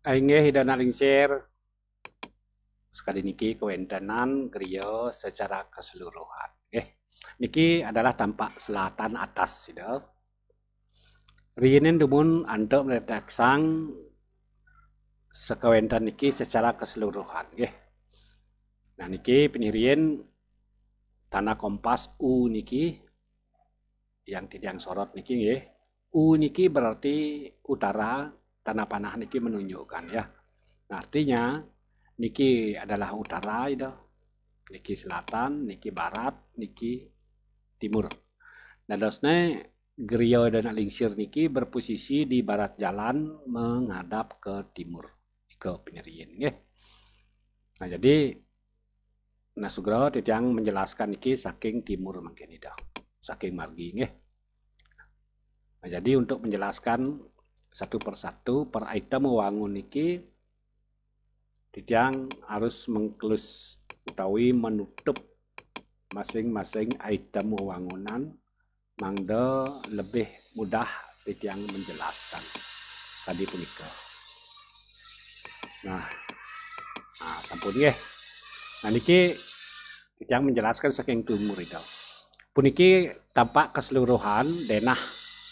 Ainge hidana lingsir sekali niki kewentanan griyo secara keseluruhan. Niki adalah tampak selatan atas gitu. Rienen dumun antuk meledaksang sekewentan niki secara keseluruhan. Nah niki penirien tanah kompas U niki yang tidak sorot niki nggih. U niki berarti utara, tanah panah niki menunjukkan ya. Nah, artinya niki adalah utara itu, niki selatan, niki barat, niki timur. Nah, dosnya griyo dan lingsir niki berposisi di barat jalan menghadap ke timur ke penirian nggih. Nah, jadi Nasugro titiang menjelaskan niki saking timur mungkin itu, saking margi nggih. Nah, jadi untuk menjelaskan satu persatu per item wangun niki titiang harus mengklus utawi menutup masing-masing item wangunan mangda lebih mudah titiang menjelaskan tadi punika. Nah sampun nggih. Nah niki titiang menjelaskan saking timur itu. Puniki tampak keseluruhan denah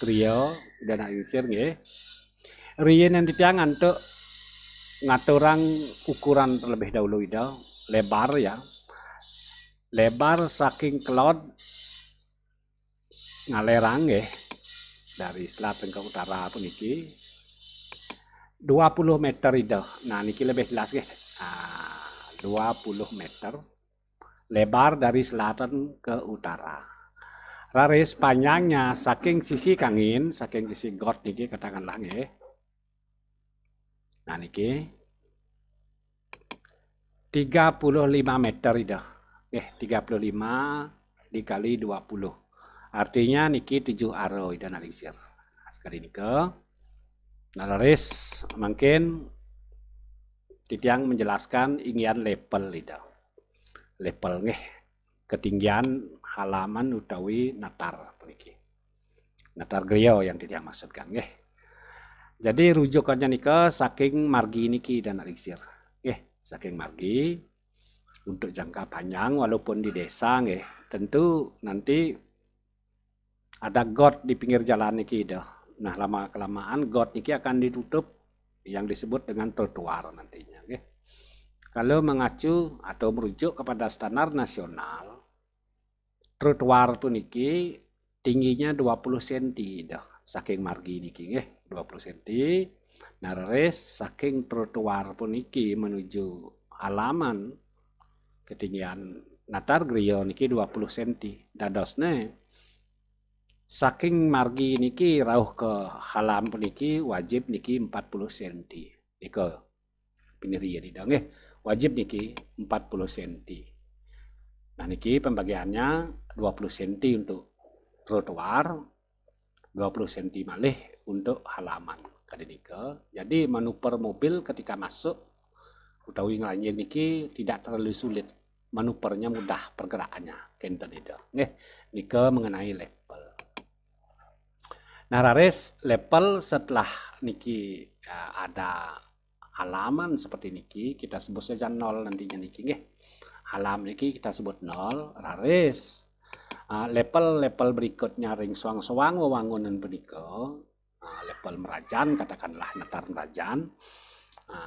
griya denah isir nggih. Riyen yang titiang antuk ngaturang ukuran terlebih dahulu itu lebar ya. Lebar saking kelot ngalerang dari selatan ke utara puniki 20 meter itu. Nah niki lebih jelas nggih. 20 meter lebar dari selatan ke utara. Raris panjangnya saking sisi kangin, saking sisi got niki katakanlah nggih. Nah niki 35 meter itu. 35 dikali 20. Artinya niki 7 aro dan alisir. Sekali nika. Nah, laris mungkin titiang menjelaskan ingian level itu. Level nggih ketinggian halaman utawi natar puniki. Natar griya yang titiang maksudkan nggih. Jadi rujukannya nika saking margi niki dan alisir. Saking margi untuk jangka panjang walaupun di desa nggih. Tentu nanti ada got di pinggir jalan niki dah. Nah, lama kelamaan got niki akan ditutup yang disebut dengan trotoar nantinya nggih. Kalau mengacu atau merujuk kepada standar nasional, trotoar puniki tingginya 20 cm dah. Saking margi niki nggih, 20 cm. Nah, res saking trotoar puniki menuju halaman ketinggian natar griya niki 20 cm. Dadosne saking margi niki rauh ke halam puniki wajib niki 40 cm. Nika pinirian ida nggih. Wajib niki 40 cm. Nah niki pembagiannya 20 cm untuk trotoar, 20 cm malih untuk halaman. Kadika. Jadi manuver mobil ketika masuk utawi nglanjir niki tidak terlalu sulit. Manuvernya mudah pergerakannya. Kenten itu. Nggih, nika mengenai level. Nah, rares level setelah niki ada halaman seperti niki, kita sebut saja 0 nantinya niki nggih. Halaman niki kita sebut 0, rares level-level berikutnya ring suang-suang wewangunan punika, level merajan katakanlah natar merajan.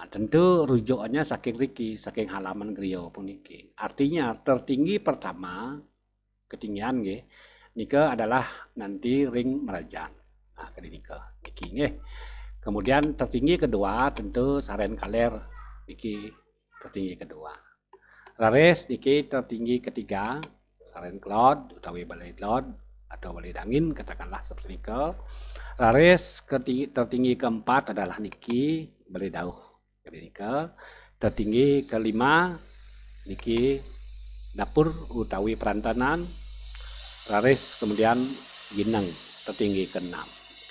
Tentu rujukannya saking riki, saking halaman griya puniki. Artinya tertinggi pertama ketinggian nggih, nika adalah nanti ring merajan. Nah, kedika niki nggih. Kemudian tertinggi kedua tentu Saren Kaler niki tertinggi kedua. Rares niki tertinggi ketiga Saren Cloud utawi balai cloud atau balai angin katakanlah seperti niki. Rares tertinggi keempat adalah niki balai dauh. Kedika tertinggi kelima niki dapur utawi perantanan. Rares kemudian ginang tertinggi ke-6.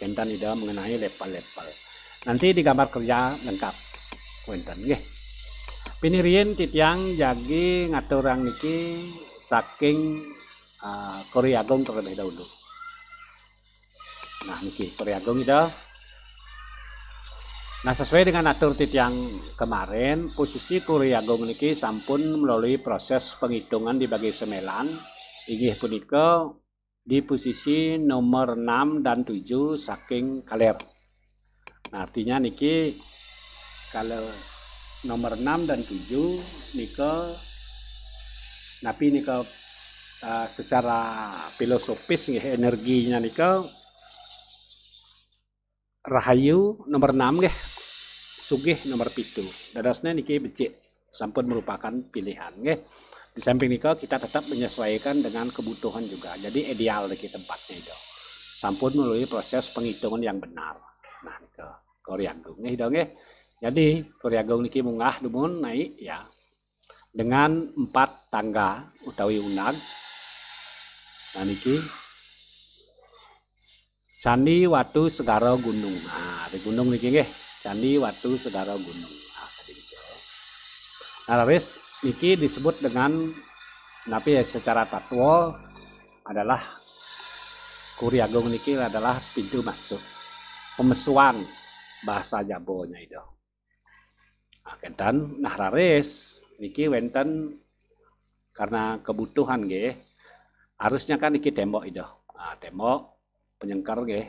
Kentan ida mengenai level-level. Nanti di gambar kerja lengkap. Kentan nggih. Pinirien titiang jagi ngaturang niki saking Korea Agung terlebih dahulu. Nah niki Korea Agung ida Nah, sesuai dengan atur titiang kemarin, posisi Kuri Agung niki sampun melalui proses penghitungan dibagi semelan. Inggih punika di posisi nomor 6 dan 7 saking kaler. Nah, artinya niki kalau nomor 6 dan 7 nika napi nika secara filosofis nggih energinya nika Rahayu nomor 6 nggih, Sugih nomor 7. Dadosna niki becik sampun merupakan pilihan nggih. Di samping nika kita tetap menyesuaikan dengan kebutuhan juga. Jadi ideal niki tempatnya itu. Sampun melalui proses penghitungan yang benar. Nah, nika Kori Agung nggih. Jadi Kori Agung niki munggah dumun naik ya. Dengan 4 tangga utawi unag. Nah niki Candi Watu Segara Gunung. Nah, di gunung niki nggih. Candi Watu Segara Gunung. Nah, tadi gitu. Nah, wis niki disebut dengan napi ya secara tatwa adalah Kuri Agung niki adalah pintu masuk. Pemesuan bahasa Jabonya itu. Nah, kenten nah raris niki wenten karena kebutuhan nggih. Harusnya kan niki tembok itu. Nah, tembok penyengkar nggih.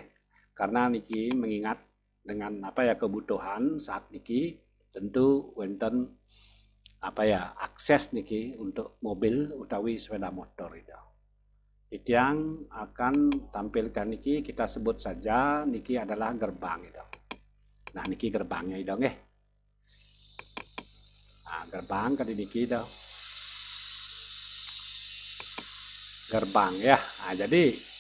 Karena niki mengingat dengan apa ya kebutuhan saat niki tentu wonten apa ya akses niki untuk mobil utawi sepeda motor itu. Itu yang akan tampilkan niki kita sebut saja niki adalah gerbang itu. Nah niki gerbangnya itu nggih. Nah, gerbang kali niki itu. Gerbang ya. Nah, jadi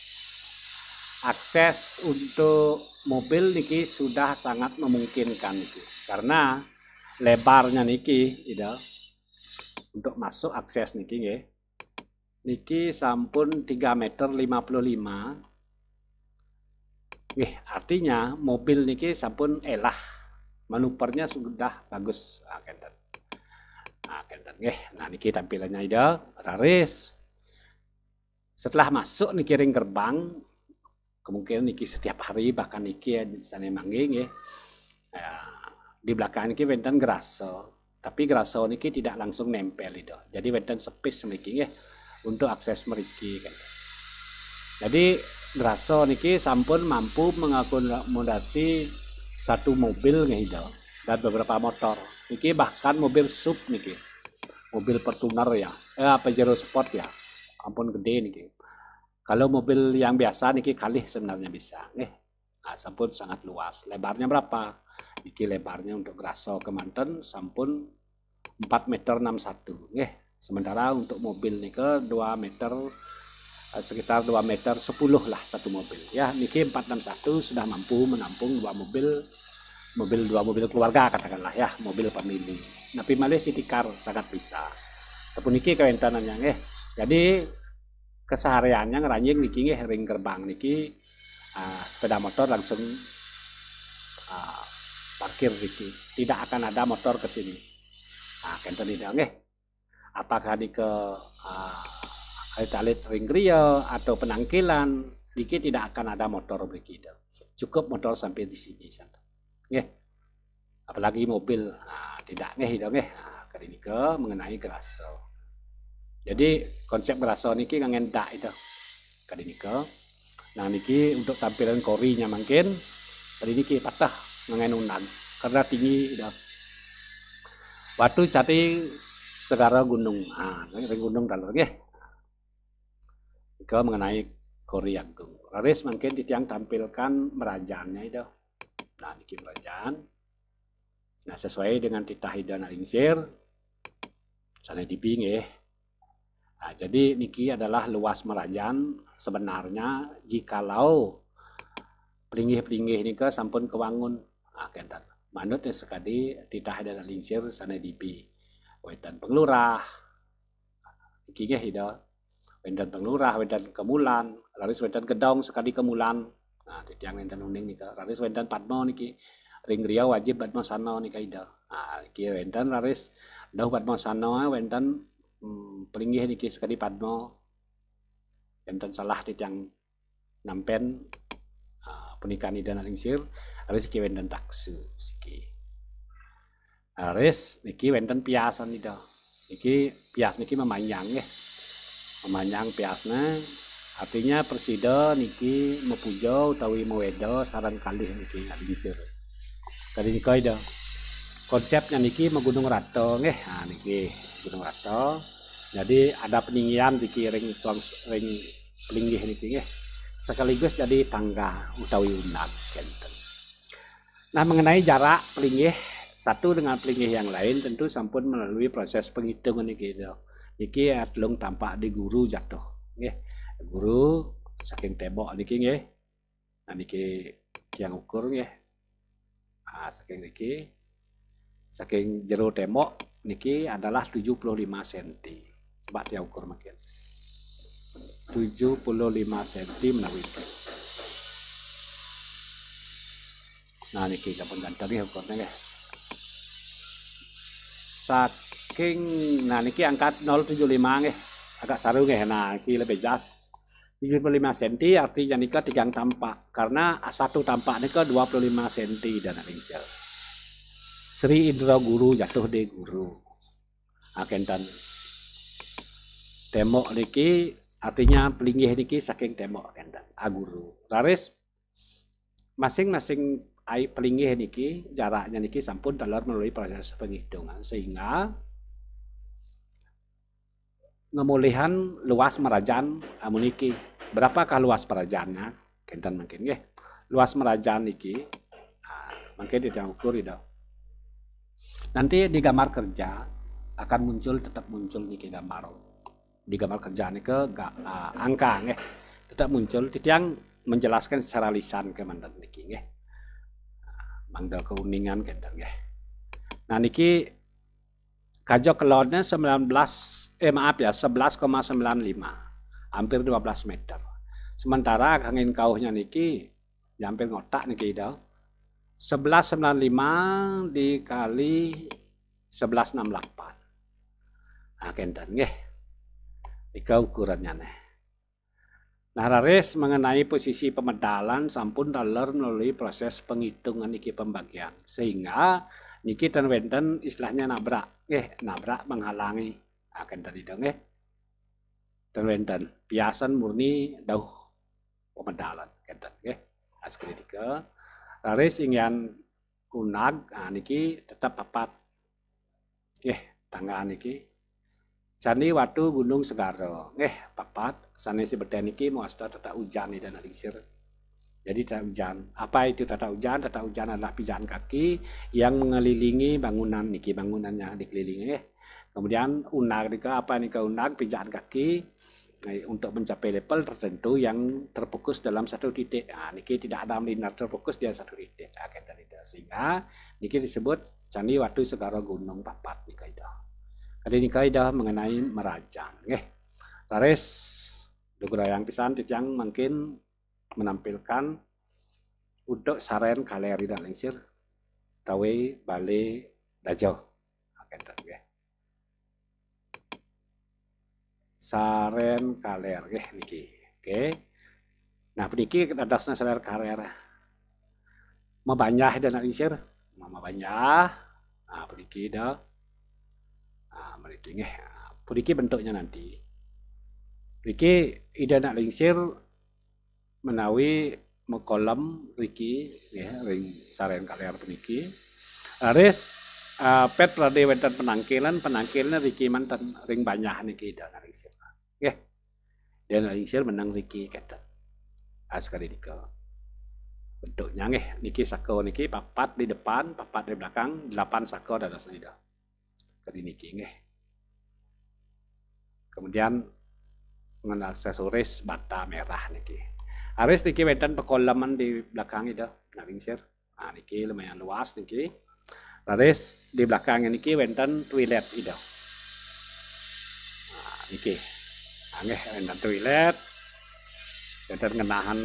akses untuk mobil niki sudah sangat memungkinkan niki karena lebarnya niki itu untuk masuk akses niki nggih. Niki sampun 3 meter 55. Nggih, artinya mobil niki sampun elah. Manuvernya sudah bagus. Nah, kenten. Nah, kenten nggih. Nah, niki tampilannya itu raris. Setelah masuk niki ring gerbang, kemungkinan niki setiap hari bahkan niki di sana mangge nggih. Di belakang niki wonten geraso. Tapi geraso niki tidak langsung nempel itu. Jadi wonten space niki nggih untuk akses mriki kan. Jadi geraso niki sampun mampu mengakomodasi satu mobil nggih itu dan beberapa motor. Niki bahkan mobil sub niki. Mobil Fortuner ya. Pajero Sport ya. Ampun gede niki. Kalau mobil yang biasa niki kalih sebenarnya bisa nggih. Nah, sampun sangat luas. Lebarnya berapa? Niki lebarnya untuk geraso kemanten sampun 4 meter 61 nggih. Sementara untuk mobil niki 2 meter sekitar 2 meter 10 lah satu mobil. Ya, niki 461 sudah mampu menampung 2 mobil keluarga katakanlah ya, mobil family. Tapi malih city car sangat bisa. Sapuniki kewentanannya nggih. Jadi kesehariannya ngeranjing niki nggih ring gerbang niki sepeda motor langsung parkir niki. Tidak akan ada motor ke sini. Nah, kenten tidak nggih. Apakah di ke calit ring griya atau penangkilan niki tidak akan ada motor begitu. Cukup motor sampai di sini nggih. Apalagi mobil. Nah, tidak nggih itu nggih. Nah, kali niki mengenai geraso. Jadi konsep geraso niki ngendak itu. Kali niki. Nah niki untuk tampilan korinya mungkin kali niki patah ngengen unang karena tinggi itu. Watu Cati Segara Gunung. Ah, gunung dalam nggih. Ke mengenai Kori Agung. Raris mungkin ditiang tampilkan merajannya itu. Nah niki merajan. Nah sesuai dengan titah hidana lingsir. Sana dibi nggih. Nah, jadi niki adalah luas merajan sebenarnya jikalau peringgih-peringgih nika sampun kewangun kenten. Manut sekadi titah dan lingsir sana dipi. Wedan penglurah. Iki nggih ida. Wedan penglurah, wedan kemulan, laris wedan gedong sekadi kemulan. Nah, titiang wedan uning nika. Laris wedan Padma niki. Ring Riau wajib Padma sana nika ida. Nah, iki wedan laris dauh Padma sana wedan pelinggih niki sekali Padma enten salah titiang nampen pernikahan ida lingsir harus iki wenten taksu siki. Harus niki wenten piasan ida. Niki pias niki memanyang nggih. Memanyang piasna artinya presida niki mepuja utawi meweda saran kalih niki lingsir. Tadi nika ida. Konsepnya niki Gunung Rato nggih. Nah niki Gunung Rato. Jadi ada peninggian niki ring pelinggih niki nggih. Sekaligus jadi tangga utawi unag kenten. Nah mengenai jarak pelinggih satu dengan pelinggih yang lain tentu sampun melalui proses penghitungan niki. Niki adlung tampak di guru jatuh nggih. Guru saking tembok niki nggih. Nah niki yang ukur nggih. Nah saking niki saking jero tembok niki adalah 75 cm. Coba dia ukur makin. 75 cm menawi. Nah niki sampun ganteng nggih ukurnya nggih. Saking nah niki angkat 075 nggih. Agak saru nggih. Nah iki lebih jelas. 75 cm artinya nika tigang tampak karena satu tampak nika 25 cm dan lingsir. Sri Indra Guru jatuh di guru. Akentan tembok niki artinya pelinggih niki saking tembok akentan aguru. Laris masing-masing pelinggih niki jaraknya niki sampun telar melalui proses penghitungan sehingga ngemulihan luas merajan amuniki. Berapakah luas merajannya? Kentan mungkin nggih. Luas merajan niki mungkin diukur itu. Nanti di gambar kerja akan muncul tetap muncul niki gambar. Di gambar kerja niki angka nggih. Tetap muncul titiang menjelaskan secara lisan ke mandan niki nggih. Mangda keuningan kenten nggih. Nah niki kajok kelonnya 11,95. Hampir 12 meter. Sementara angin kauhnya niki hampir ngotak niki dah. 1195 dikali 1168. Nah, kenten nggih. Nika ukurannya nih. Nah, raris mengenai posisi pemedalan sampun daler melalui proses penghitungan niki pembagian. Sehingga niki ten wenten istilahnya nabrak. Nabrak menghalangi. Nah, kenten itu nggih. Ten wenten piasan murni dauh pemedalan kenten nggih. Askri dika. Raris ingin unag, niki tetap papat. Tangga niki. Candi Watu Gunung Segara. Papat. Sanesi beten niki muasta tata hujan dan lingsir. Jadi tata hujan. Apa itu tata hujan? Tata hujan adalah pijakan kaki yang mengelilingi bangunan niki. Bangunannya dikelilingi. Kemudian unag nika apa nika unag? Pijakan kaki. Untuk mencapai level tertentu yang terfokus dalam satu titik. Niki tidak ada linear terfokus di satu titik. Sehingga niki disebut Candi Watu Segara Gunung Papat nika ida. Kali nika ida mengenai merajan. Laris dugurayang pisan titiang mungkin menampilkan untuk saren kaleri dan lingsir tawe bale dajau. Saren kaler niki. Nah niki adasna saren kaler. Mabanyah dan lingsir, mabanyah. Nah niki dah. Nah mriki nggih. Niki bentuknya nanti. Niki ida nak lingsir menawi mekolom niki ring saren kaler niki. Aris pet rade wenten penangkilan Riki mantan ring banyak niki dan lingsir. Dan lingsir menang Riki kata. Sekali dika. Bentuknya niki sako niki papat di depan, papat di belakang, 8 sako dan asnida. Kali niki Kemudian mengenal aksesoris bata merah niki. Aris niki wenten pekolaman di belakang itu, nah lingsir. Nah niki lumayan luas niki. Laris di belakang niki wenten toilet ida. Nah, niki. Nggih wenten toilet. Wenten ngenahan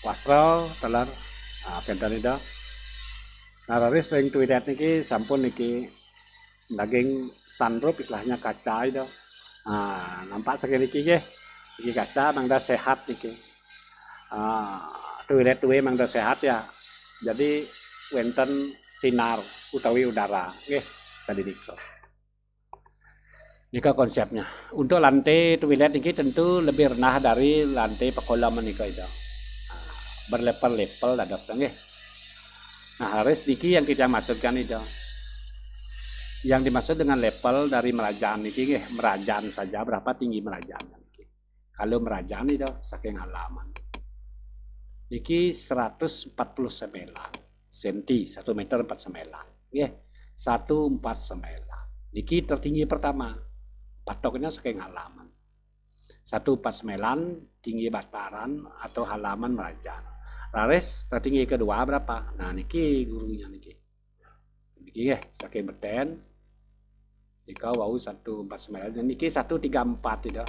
wasra telar. Nah, wenten ida. Nah, laris ring toilet niki sampun niki daging sunroof istilahnya kaca ida. Nah, nampak sekali niki nggih. Iki kaca mangda sehat niki. toilet we memang sehat ya. Jadi wenten sinar utawi udara. Nggih, tadi nika. Nika konsepnya. Untuk lantai toilet ini tentu lebih rendah dari lantai pekolam nika itu. Berlepel-lepel dados nggih. Nah, harus niki yang kita maksudkan itu. Yang dimaksud dengan level dari merajan niki nggih, merajan saja berapa tinggi merajan niki. Kalau merajan itu saking halaman. Niki 149 cm, 1 meter 49. Nggih, 149. Niki tertinggi pertama. Patoknya saking halaman. 149 tinggi bataran atau halaman merajan. Laris tertinggi kedua berapa? Nah, niki gurunya niki. Niki nggih, saking beten. Nika wau 149 dan niki 134 itu.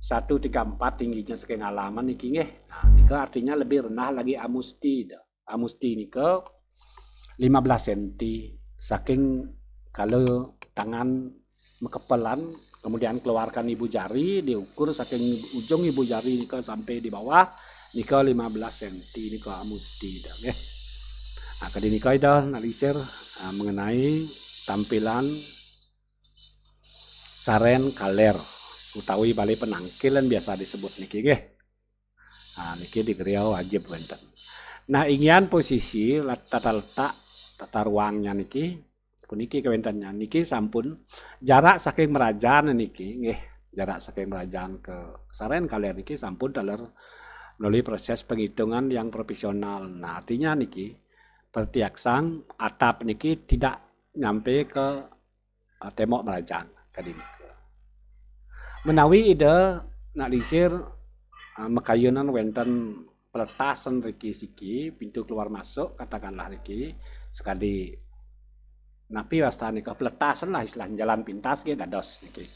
134 tingginya saking halaman niki nggih. Nah, nika artinya lebih rendah lagi amusti itu. Amusti nika 15 cm saking kalau tangan mekepelan kemudian keluarkan ibu jari diukur saking ujung ibu jari nika sampai di bawah nika 15 cm nika amusti itu nggih. Nah, kali nika itu analisir mengenai tampilan saren kaler utawi balai penangkilan biasa disebut niki nggih. Nah, niki di Riau wajib wonten. Nah, ingin posisi tata ruangnya niki puniki kewentannya niki sampun jarak saking merajan niki nggih. Jarak saking merajan ke saren kaler niki sampun daler melalui proses penghitungan yang profesional. Nah, artinya niki pertiaksang atap niki tidak nyampe ke tembok merajan kadinike. Menawi ide nak disir makayunan wenten peletasan riki siki pintu keluar masuk katakanlah riki sekali napi wastani ke peletasan lah istilah jalan pintas ge dados niki.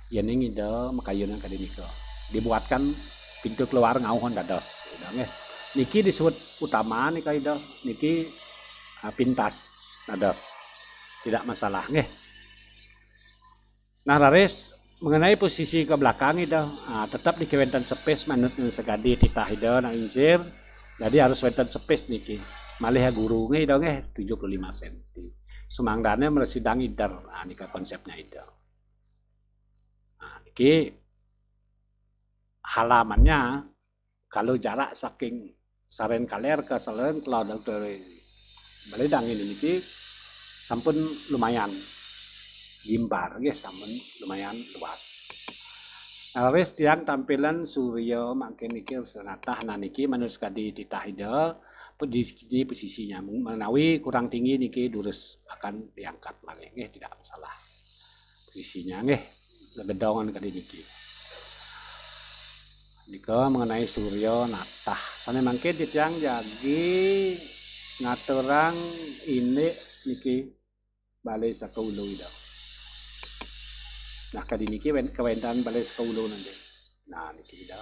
Yen ide makayunan kadinike dibuatkan pintu keluar ngauhon dados nggih. Niki disebut utama nika ide niki pintas dados. Tidak masalah nggih. Nah, raris mengenai posisi ke belakang itu tetap di kewentan space manut sekadi titah itu nak insir. Jadi harus wenten space niki. Malih guru nge itu nge 75 cm. Sumangdane meresidang idar. Nah, nika konsepnya itu. Nah, niki halamannya kalau jarak saking saren kaler ke saren cloud dari beledang ini niki sampun lumayan gimbar nggih sampun lumayan luas. Wis tiang tampilan surya mangke niki senatah niki manus kadi titah ide di posisinya menawi kurang tinggi niki durus akan diangkat malih nggih tidak masalah. Posisinya nggih gegedongan kadi niki. Nika mengenai surya natah sane mangke titiang jagi ngaturang ini niki balai sakaulu ida. Nah, kadi niki kewentan balai sakaulu nanti. Nah, niki ida.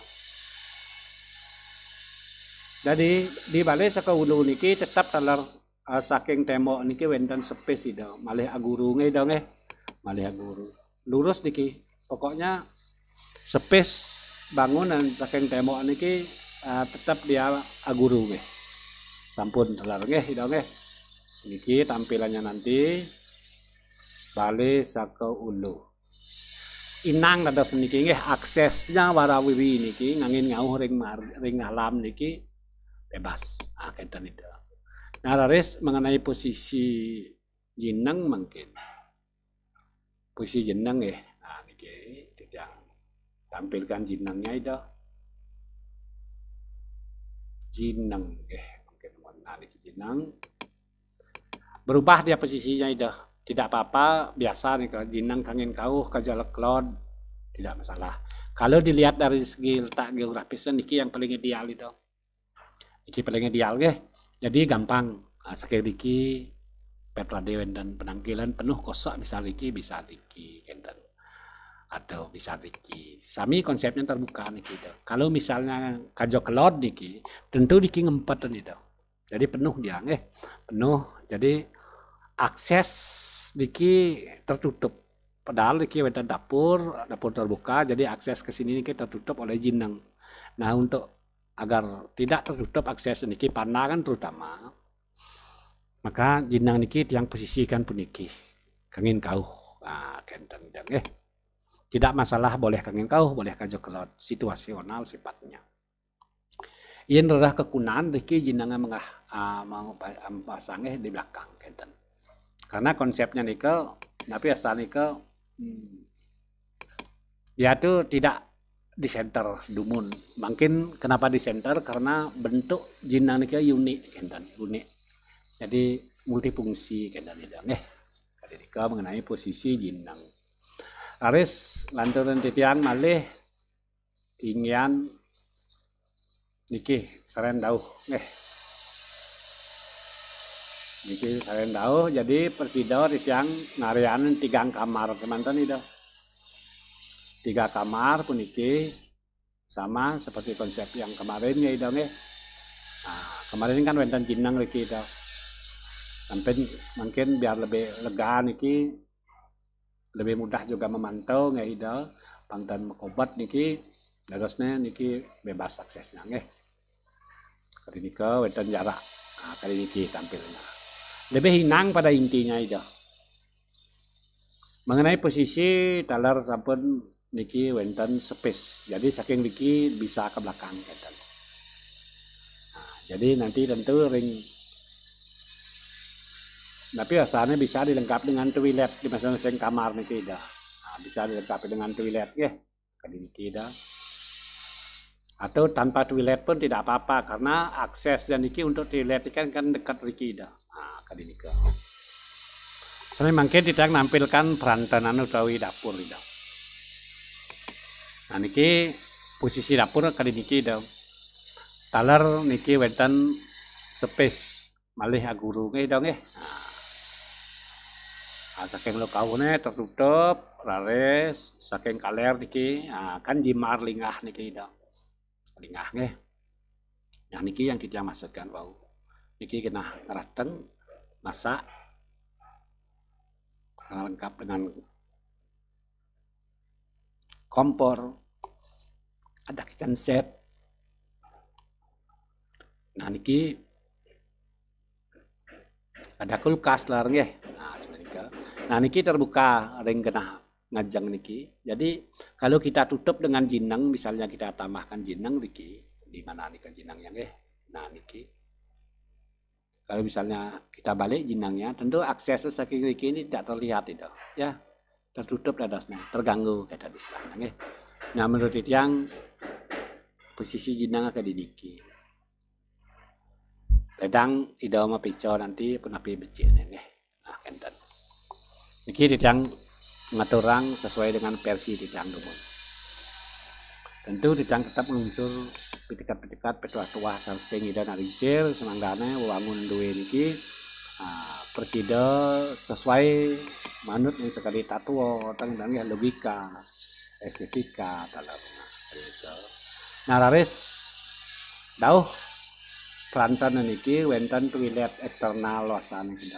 Jadi di balai sakaulu niki tetap talar saking tembok niki wenten space ida. Malih aguru ida nggih. Malih aguru. Lurus niki. Pokoknya space bangunan saking tembok niki tetap dia aguru nggih. Sampun talar nggih ida nggih. Niki tampilannya nanti balai sakaulu. Inang dados niki nggih aksesnya warawiri niki ngangin ngauh ring alam niki bebas. Kenten itu. Nah, raris mengenai posisi jeneng mungkin. Posisi jeneng nggih. Nah, niki tidak tampilkan jenengnya itu. Jeneng nggih. Mungkin nah niki jeneng. Berubah dia posisinya itu. Tidak apa-apa, biasa nih kalau jeneng kangen kauh kajalak klod tidak masalah. Kalau dilihat dari segi letak geografisnya niki yang paling ideal itu. Niki paling ideal nggih. Jadi gampang. Sakit niki Petra Dewen dan penangkilan penuh kosok bisa niki enten. Atau bisa niki. Sami konsepnya terbuka niki itu. Kalau misalnya kajok klod niki, tentu niki ngempetan itu. Jadi penuh dia nggih. Penuh. Jadi akses niki tertutup. Padahal niki wenten dapur terbuka, jadi akses ke sini niki tertutup oleh jeneng. Nah, untuk agar tidak tertutup akses niki pandangan terutama, maka jinang niki tiang posisikan puniki kangin kauh kenten tidak masalah, boleh kangin kauh, boleh kajo kelot, situasional sifatnya. Ien rerah kekunaan niki jinang mengah mau pasangeh di belakang kenten. Karena konsepnya nike tapi asal nike dia tuh tidak di center dumun. Mungkin kenapa di center karena bentuk jinang niki unik kenten, unik. Jadi multifungsi kenten kadika mengenai posisi jinang. Aris lantaran titiang malih ingin niki saren dauh niki saren dauh jadi persido titiang ngarian 3 kamar teman-teman itu. 3 kamar puniki sama seperti konsep yang kemarin ya itu kemarin kan wenten jinang niki itu. Sampai mungkin biar lebih lega niki lebih mudah juga memantau nggak itu pangtan mekobat niki terusnya niki bebas aksesnya kali niki wenten jarak kali niki tampilnya lebih hinang pada intinya itu. Mengenai posisi talar sampun niki wenten space, jadi saking niki bisa ke belakang kenten. Jadi nanti tentu ring, tapi asalnya bisa dilengkapi dengan toilet di masing-masing kamar niki dah. Bisa dilengkapi dengan toilet kali niki dah. Atau tanpa toilet pun tidak apa-apa karena akses dan niki untuk toilet kan dekat niki dah. Kali niki. Saya mungkin tidak menampilkan perantanan utawi dapur dah. Nah niki posisi dapur kali niki dah. Talar niki wenten space malih aguru dong saking lo kaune tertutup rares saking kaler niki kan jimar lingah niki dah. Lingah Nah niki yang kita masukkan bau. Niki kena ngerateng masak lengkap dengan kompor, ada kitchen set. Nah niki ada kulkas lah sebenarnya. Nah niki terbuka ring kena ngajang niki. Jadi kalau kita tutup dengan jinang, misalnya kita tambahkan jinang niki, di mana nih jinangnya Nah niki. Kalau misalnya kita balik jinangnya, tentu akses saking niki ini tidak terlihat itu, ya tertutup dadasnya, terganggu kata istilahnya Nah menurut yang posisi jinang akan diniki. Ledang idau ma pico nanti penapi becik Nah kenten. Niki yang ngaturang sesuai dengan versi titiang dumun. Tentu titiang tetap mengunsur petikat-petikat petua-tua saking ida narisir semanggane wangun duwe niki presida sesuai manut yang sekali tatuo tentang logika estetika dalamnya gitu. Nah raris dauh perantan niki wenten toilet eksternal wasane kita.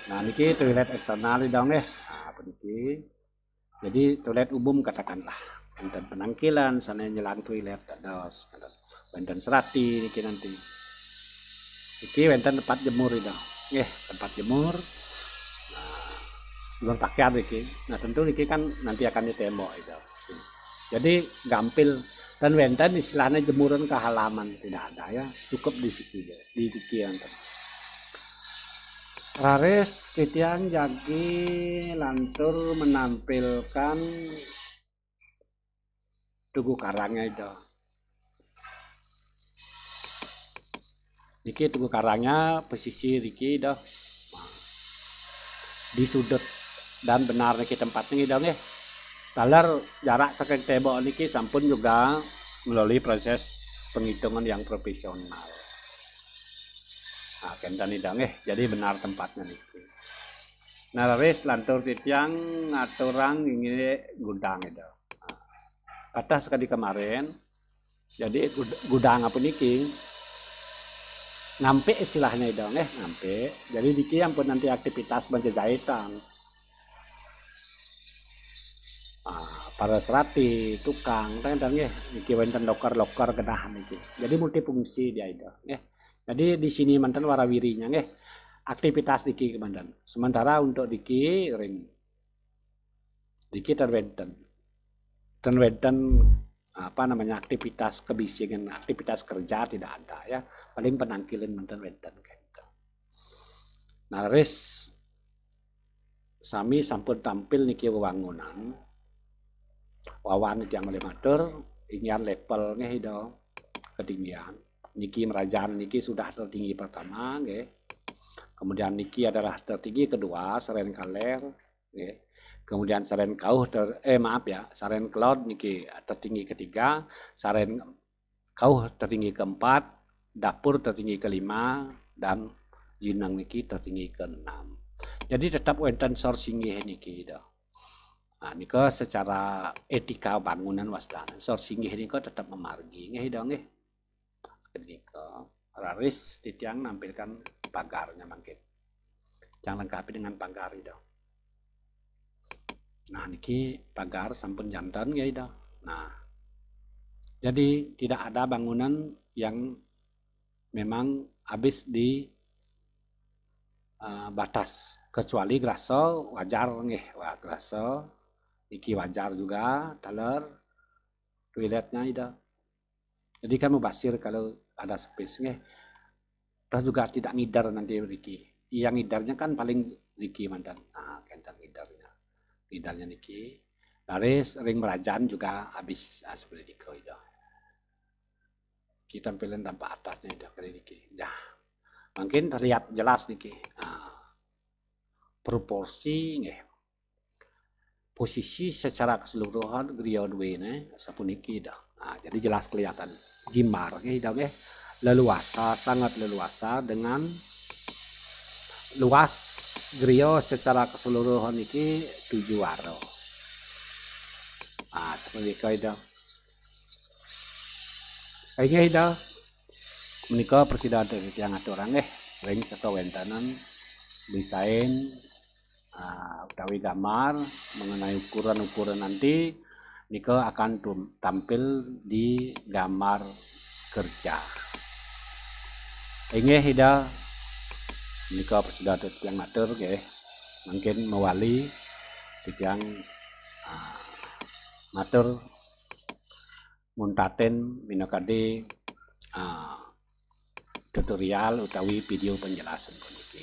Nah niki toilet eksternal dong niki. Jadi toilet umum katakanlah wenten penangkilan sana nyelang toilet dados wenten serati niki nanti. Iki wenten tempat jemur itu. Tempat jemur. Nah, pakaian iki. Nah, tentu iki kan nanti akan ditembok itu. Jadi gampil dan wenten istilahnya jemuran ke halaman tidak ada ya, cukup di siki yang rares titiang jagi lantur menampilkan tugu karangnya itu. Niki tugu karangnya posisi Riki dah di sudut dan benar niki tempatnya dong Talar jarak saking tembok niki sampun juga melalui proses penghitungan yang profesional. Nah, kenten dong jadi benar tempatnya niki. Nah, res lantur titiang ngaturang ini gudang itu. Kata sekali kemarin, jadi gudang apa niki? Ngampe istilahnya dong ngampe. Jadi niki yang pun nanti aktivitas penjajahitan. para serati tukang dan nggih niki wonten loker genah niki. Jadi multifungsi dia itu nggih. Jadi di sini manten warawirinya nggih. Aktivitas niki kemandan. Sementara untuk niki ring niki terweden apa namanya aktivitas kebisingan, aktivitas kerja tidak ada ya, paling penangkilin mantan wedan gitu. Nah res sami sampun tampil niki wewangunan wawan yang mulai matur ingin levelnya itu ketinggian niki merajaan niki sudah tertinggi pertama nggih. Kemudian niki adalah tertinggi kedua Saren Kaler nggih. Kemudian Saren Kauh Saren Cloud niki tertinggi ketiga, Saren Kauh tertinggi keempat, Dapur tertinggi kelima, dan Jinang niki tertinggi keenam. Jadi tetap wonten sourcing niki dah. Nah, nika secara etika bangunan wasdana sourcing niki tetap memargi nggih dah nggih. Nika Raris titiang nampilkan pagarnya mungkin. Jangan lengkapi dengan pagar itu. Nah niki pagar sampun jantan ya ida. Nah jadi tidak ada bangunan yang memang habis di batas kecuali graso wajar nggih. Wah graso niki wajar juga taler toiletnya ida. Jadi kan mubasir kalau ada space nggih. Terus juga tidak ngidar nanti niki. Yang ngidarnya kan paling niki mantan. Nah kentang ngidarnya. Ngidarnya niki. Laris ring merajaan juga habis seperti itu. Kita tampilin tanpa atasnya itu kali niki. Nah, mungkin terlihat jelas niki. Proporsi nggih. Posisi secara keseluruhan griya duwene sapuniki dah. Nah, jadi jelas kelihatan jimar nggih nggih. Leluasa, sangat leluasa dengan luas griya secara keseluruhan niki 7 waro. Ah seperti itu. Kayaknya itu menika persidangan dari tiang aturan ring serta wentanan desain utawi gambar mengenai ukuran-ukuran nanti nika akan tampil di gambar kerja. Inge hida nika persidangan tiang atur mungkin mewali tiang matur muntaten minakade tutorial utawi video penjelasan puniki.